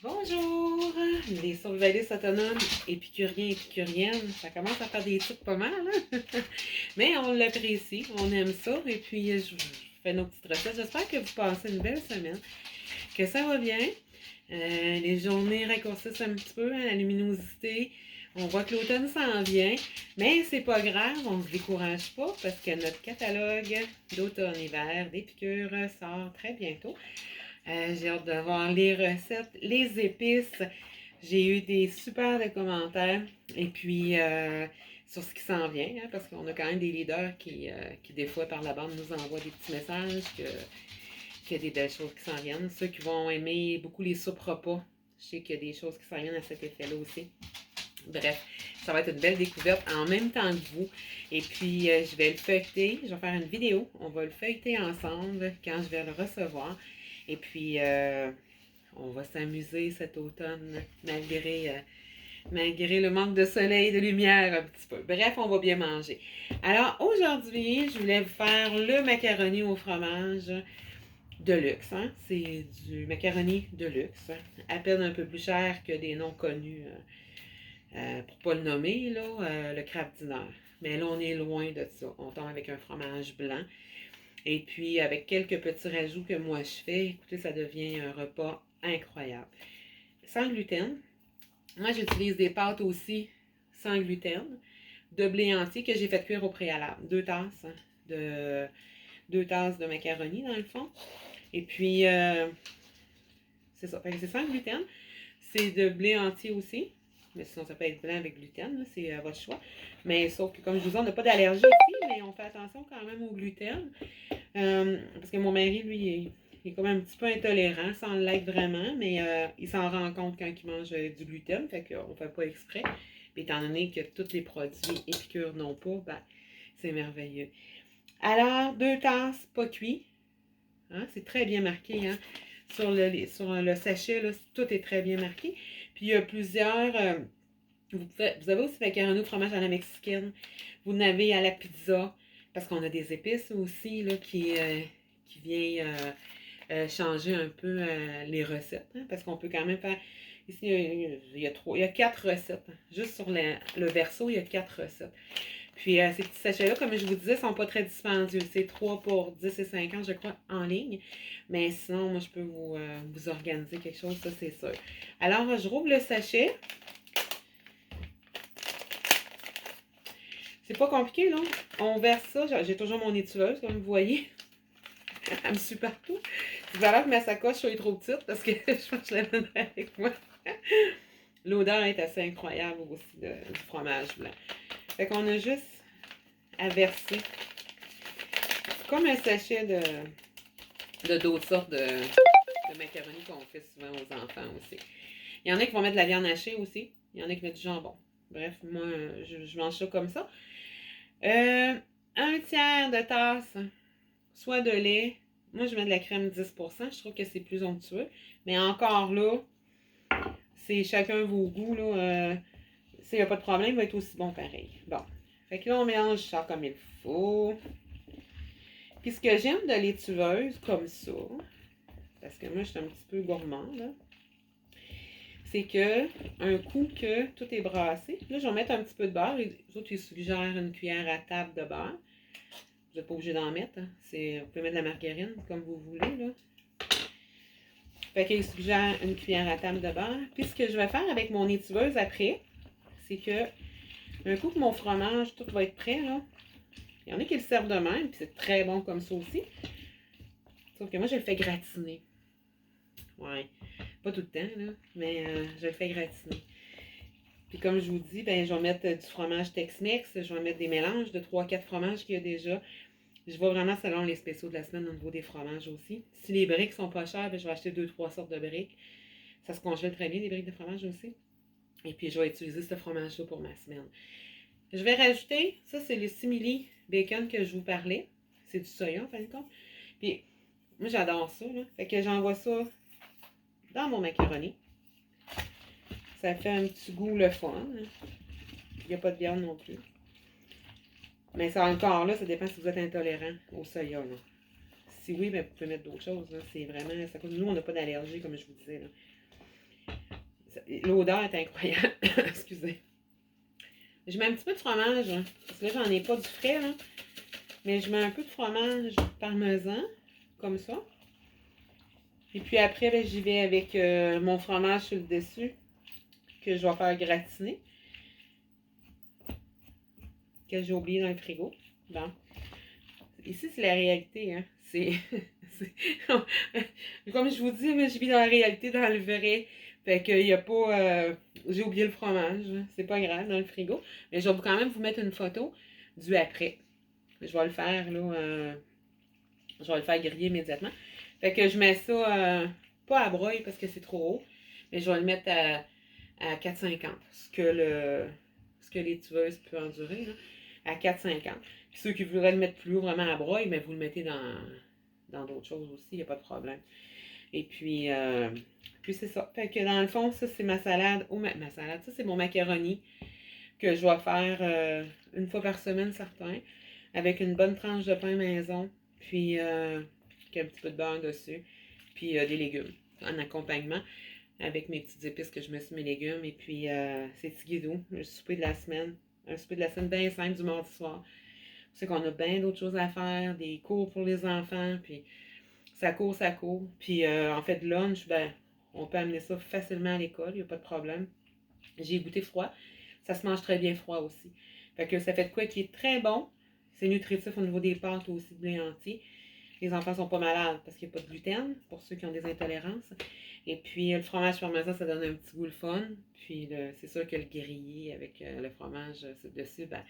Bonjour! Les survivalistes autonomes, épicuriens, épicuriennes, ça commence à faire des trucs pas mal, hein? Mais on l'apprécie, on aime ça, et puis je fais nos petites recettes. J'espère que vous passez une belle semaine, que ça va bien. Les journées raccourcissent un petit peu, hein, la luminosité. On voit que l'automne s'en vient, mais c'est pas grave, on ne se décourage pas parce que notre catalogue d'automne-hiver d'épicures sort très bientôt. J'ai hâte de voir les recettes, les épices. J'ai eu des super de commentaires. Et puis, sur ce qui s'en vient, hein, parce qu'on a quand même des leaders qui, des fois, par la bande, nous envoient des petits messages qu'il y a des belles choses qui s'en viennent. Ceux qui vont aimer beaucoup les soupes repas, je sais qu'il y a des choses qui s'en viennent à cet effet-là aussi. Bref, ça va être une belle découverte en même temps que vous. Et puis, je vais le feuilleter. Je vais faire une vidéo. On va le feuilleter ensemble quand je vais le recevoir. Et puis, on va s'amuser cet automne malgré le manque de soleil et de lumière un petit peu. Bref, on va bien manger. Alors, aujourd'hui, je voulais vous faire le macaroni au fromage de luxe. Hein? C'est du macaroni de luxe. À peine un peu plus cher que des noms connus. Pour pas le nommer, là, le craft dinner. Mais là, on est loin de ça. On tombe avec un fromage blanc. Et puis, avec quelques petits rajouts que moi je fais, écoutez, ça devient un repas incroyable. Sans gluten. Moi, j'utilise des pâtes aussi sans gluten, de blé entier que j'ai fait cuire au préalable. 2 tasses de macaroni, dans le fond. Et puis, c'est ça. C'est sans gluten. C'est de blé entier aussi. Mais sinon, ça peut être blanc avec gluten, c'est à votre choix. Mais sauf que, comme je vous dis, on n'a pas d'allergie ici, mais on fait attention quand même au gluten. Parce que mon mari, lui, il est quand même un petit peu intolérant, sans l'être vraiment, mais il s'en rend compte quand il mange du gluten, fait qu'on ne fait pas exprès. Puis, étant donné que tous les produits épicures n'ont pas, ben, c'est merveilleux. Alors, 2 tasses, pas cuit. Hein, c'est très bien marqué, hein? Sur le sachet, là, tout est très bien marqué. Puis il y a plusieurs. Vous avez aussi macaroni au fromage à la mexicaine. Vous en avez à la pizza. Parce qu'on a des épices aussi là, qui viennent changer un peu les recettes. Hein, parce qu'on peut quand même faire. Ici, il y a 4 recettes. Juste sur le verso, il y a 4 recettes. Puis ces petits sachets-là, comme je vous disais, ne sont pas très dispendieux. C'est 3 pour 10 et 50, je crois, en ligne. Mais sinon, moi, je peux vous organiser quelque chose, ça, c'est sûr. Alors, je rouvre le sachet. C'est pas compliqué, là. On verse ça. J'ai toujours mon étuveuse, comme vous voyez. Elle me suit partout. C'est valable que ma sacoche soit trop petite parce que je pense que je l'amènerai avec moi. L'odeur est assez incroyable aussi du fromage blanc. Fait qu'on a juste à verser. C'est comme un sachet de d'autres sortes de macaroni qu'on fait souvent aux enfants aussi. Il y en a qui vont mettre de la viande hachée aussi. Il y en a qui mettent du jambon. Bref, moi, je mange ça comme ça. 1/3 de tasse, soit de lait. Moi, je mets de la crème 10%. Je trouve que c'est plus onctueux. Mais encore là, c'est chacun vos goûts. S'il n'y a pas de problème, il va être aussi bon pareil. Bon. Fait que là, on mélange ça comme il faut. Puis ce que j'aime de l'étuveuse comme ça, parce que moi, je suis un petit peu gourmande, là, c'est que un coup que tout est brassé, là, je vais mettre un petit peu de beurre. Les autres, ils suggèrent une cuillère à table de beurre. Vous n'êtes pas obligé d'en mettre. Hein. Vous pouvez mettre de la margarine, comme vous voulez, là. Fait qu'ils suggèrent une cuillère à table de beurre. Puis ce que je vais faire avec mon étuveuse après, c'est que un coup que mon fromage, tout va être prêt, là, il y en a qui le servent de même, puis c'est très bon comme ça aussi. Sauf que moi, je le fais gratiner. Ouais. Pas tout le temps, là, mais je le fais gratiner. Puis comme je vous dis, ben, je vais mettre du fromage Tex-Mex. Je vais mettre des mélanges de 3-4 fromages qu'il y a déjà. Je vais vraiment selon les spéciaux de la semaine au niveau des fromages aussi. Si les briques sont pas chères, ben, je vais acheter 2-3 sortes de briques. Ça se congèle très bien, les briques de fromage aussi. Et puis, je vais utiliser ce fromage-là pour ma semaine. Je vais rajouter, ça c'est le simili bacon que je vous parlais. C'est du soya, en fin de compte. Puis, moi j'adore ça, là. Fait que j'envoie ça dans mon macaroni. Ça fait un petit goût le fun. Il n'y a pas de viande non plus. Mais ça encore là, ça dépend si vous êtes intolérant au soya, là. Si oui, ben, vous pouvez mettre d'autres choses. C'est vraiment. Ça cause, nous, on n'a pas d'allergie, comme je vous disais. Là. L'odeur est incroyable. Excusez. Je mets un petit peu de fromage, hein, parce que là, j'en ai pas du frais, là. Mais je mets un peu de fromage parmesan, comme ça. Et puis après, ben, j'y vais avec mon fromage sur le dessus, que je vais faire gratiner, que j'ai oublié dans le frigo. Bon. Ici, c'est la réalité, hein. Comme je vous dis, mais je vis dans la réalité, dans le vrai. Fait qu'il n'y a pas... j'ai oublié le fromage. C'est pas grave, dans le frigo. Mais je vais quand même vous mettre une photo du après. Je vais le faire, là... je vais le faire griller immédiatement. Fait que je mets ça... pas à broil parce que c'est trop haut. Mais je vais le mettre à 4,50. Ce que les tueuses peuvent endurer, là. À 4,50. Puis ceux qui voudraient le mettre plus haut, vraiment à broil, mais vous le mettez dans d'autres choses aussi, il n'y a pas de problème. Et puis c'est ça. Fait que dans le fond, ça c'est ma salade. Oh, ma salade, ça c'est mon macaroni que je vais faire une fois par semaine, certain. Avec une bonne tranche de pain maison. Puis avec un petit peu de beurre dessus. Puis des légumes en accompagnement. Avec mes petites épices que je mets sur mes légumes. Et puis c'est Tigidou, le souper de la semaine. Un souper de la semaine bien simple du mardi soir. C'est qu'on a bien d'autres choses à faire, des cours pour les enfants, puis ça court, ça court. Puis en fait, lunch, ben, on peut amener ça facilement à l'école, il n'y a pas de problème. J'ai goûté froid, ça se mange très bien froid aussi. Fait que ça fait de quoi qui est très bon. C'est nutritif au niveau des pâtes aussi, de blé entier. Les enfants ne sont pas malades parce qu'il n'y a pas de gluten pour ceux qui ont des intolérances. Et puis le fromage parmesan, ça donne un petit goût le fun. Puis c'est sûr que le grillé avec le fromage dessus, ben,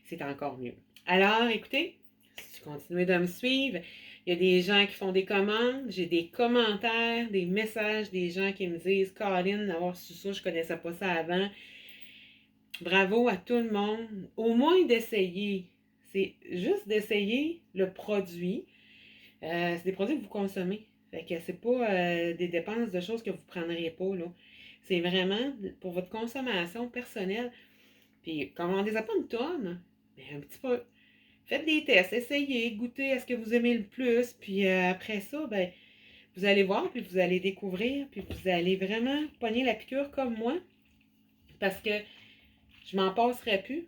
c'est encore mieux. Alors, écoutez, si tu continues de me suivre, il y a des gens qui font des commandes, j'ai des commentaires, des messages, des gens qui me disent « Colin, d'avoir su ça, je ne connaissais pas ça avant. » Bravo à tout le monde. Au moins d'essayer. C'est juste d'essayer le produit. C'est des produits que vous consommez. Fait que c'est pas des dépenses de choses que vous ne prendrez pas, là. C'est vraiment pour votre consommation personnelle. Puis, commandez-en pas une tonne, mais un petit peu. Faites des tests, essayez, goûtez à ce que vous aimez le plus, puis après ça, ben, vous allez voir, puis vous allez découvrir, puis vous allez vraiment pogner la piqûre comme moi, parce que je m'en passerai plus.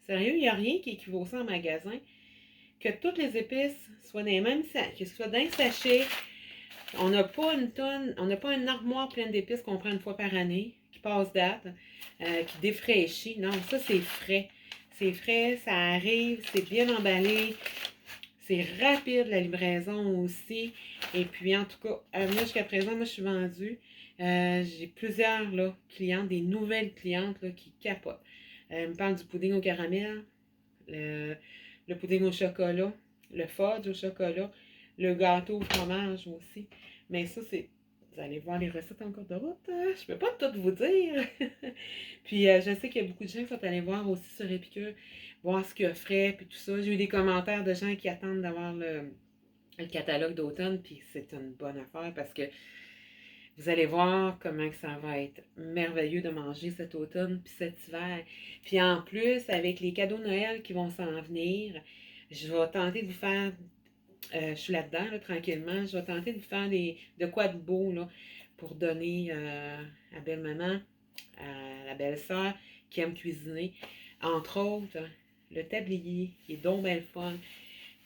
Sérieux, il n'y a rien qui équivaut ça en magasin. Que toutes les épices soient dans les mêmes sacs, que ce soit dans un sachet. On n'a pas une tonne, on n'a pas une armoire pleine d'épices qu'on prend une fois par année, qui passe date, qui défraîchit. Non, ça c'est frais. C'est frais, ça arrive, c'est bien emballé. C'est rapide la livraison aussi. Et puis en tout cas, moi jusqu'à présent, moi je suis vendue. J'ai plusieurs là, clientes, des nouvelles clientes là, qui capotent. Elles me parlent du pudding au caramel, le pudding au chocolat, le fudge au chocolat, le gâteau au fromage aussi. Mais ça, c'est... Vous allez voir les recettes en cours de route. Je peux pas tout vous dire. Puis je sais qu'il y a beaucoup de gens qui sont allés voir aussi sur Épicure, voir ce qu'il offrait, puis tout ça. J'ai eu des commentaires de gens qui attendent d'avoir le catalogue d'automne, puis c'est une bonne affaire parce que vous allez voir comment que ça va être merveilleux de manger cet automne puis cet hiver. Puis en plus, avec les cadeaux de Noël qui vont s'en venir, je vais tenter de vous faire, je suis là-dedans, là, tranquillement, je vais tenter de vous faire de quoi de beau là, pour donner à belle-maman, à la belle-sœur qui aime cuisiner. Entre autres, le tablier qui est donc bien le fun,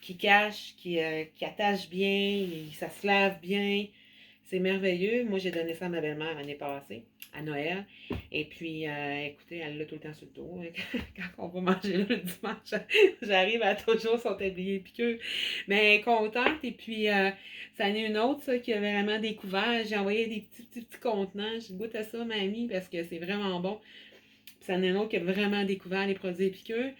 qui cache, qui attache bien, ça se lave bien. C'est merveilleux. Moi, j'ai donné ça à ma belle-mère l'année passée, à Noël. Et puis, écoutez, elle l'a tout le temps sur le dos. Quand on va manger là, le dimanche, j'arrive à toujours son tablier piqueux. Mais elle est contente. Et puis, ça en est une autre, ça, qui a vraiment découvert. J'ai envoyé des petits contenants. Je goûte à ça, mamie, parce que c'est vraiment bon. Puis, ça en est une autre qui a vraiment découvert les produits piqueux.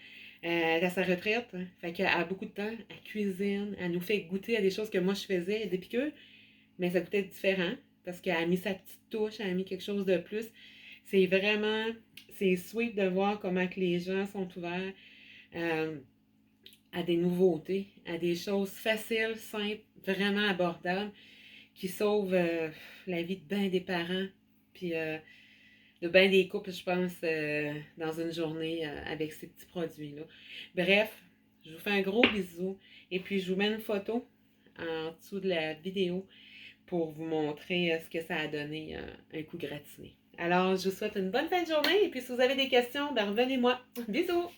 Elle est à sa retraite. Hein. Fait qu'elle a beaucoup de temps. Elle cuisine. Elle nous fait goûter à des choses que moi, je faisais, des piqueux. Mais ça peut être différent parce qu'elle a mis sa petite touche, elle a mis quelque chose de plus. C'est vraiment, c'est sweet de voir comment que les gens sont ouverts à des nouveautés, à des choses faciles, simples, vraiment abordables, qui sauvent la vie de bien des parents, puis de bien des couples, je pense, dans une journée avec ces petits produits-là. Bref, je vous fais un gros bisou et puis je vous mets une photo en dessous de la vidéo pour vous montrer ce que ça a donné un coup gratiné. Alors, je vous souhaite une bonne fin de journée et puis si vous avez des questions, ben revenez-moi. Bisous!